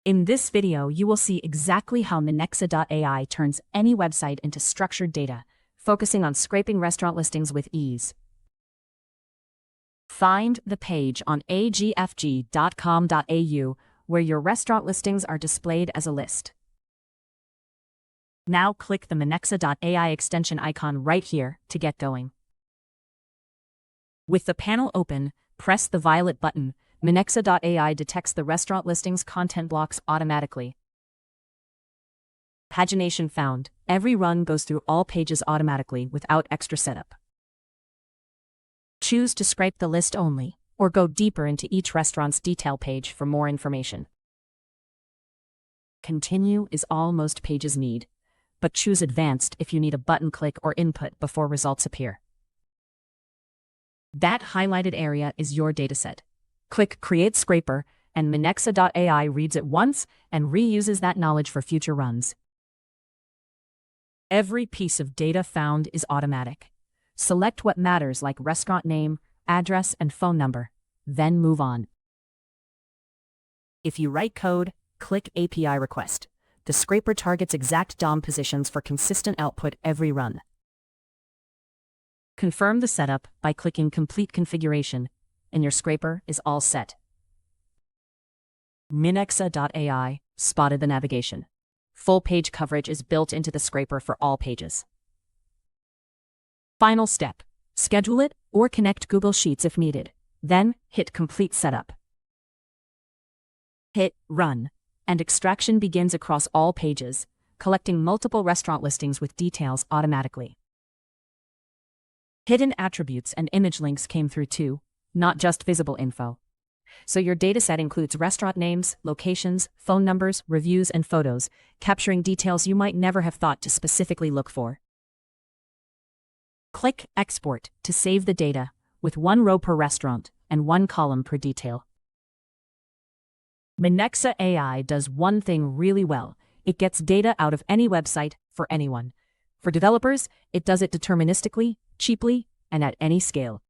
In this video, you will see exactly how Minexa.ai turns any website into structured data, focusing on scraping restaurant listings with ease. Find the page on agfg.com.au where your restaurant listings are displayed as a list. Now click the Minexa.ai extension icon right here to get going. With the panel open, press the violet button. Minexa.ai detects the restaurant listings content blocks automatically. Pagination found. Every run goes through all pages automatically without extra setup. Choose to scrape the list only, or go deeper into each restaurant's detail page for more information. Continue is all most pages need, but choose Advanced if you need a button click or input before results appear. That highlighted area is your dataset. Click Create Scraper, and Minexa.ai reads it once and reuses that knowledge for future runs. Every piece of data found is automatic. Select what matters like restaurant name, address, and phone number, then move on. If you write code, click API Request. The scraper targets exact DOM positions for consistent output every run. Confirm the setup by clicking Complete Configuration, and your scraper is all set. Minexa.ai spotted the navigation. Full page coverage is built into the scraper for all pages. Final step: schedule it or connect Google Sheets if needed. Then hit Complete Setup. Hit Run, and extraction begins across all pages, collecting multiple restaurant listings with details automatically. Hidden attributes and image links came through too, not just visible info. So your dataset includes restaurant names, locations, phone numbers, reviews, and photos, capturing details you might never have thought to specifically look for. Click Export to save the data, with 1 row per restaurant and 1 column per detail. Minexa.ai does one thing really well. It gets data out of any website for anyone. For developers, it does it deterministically, cheaply, and at any scale.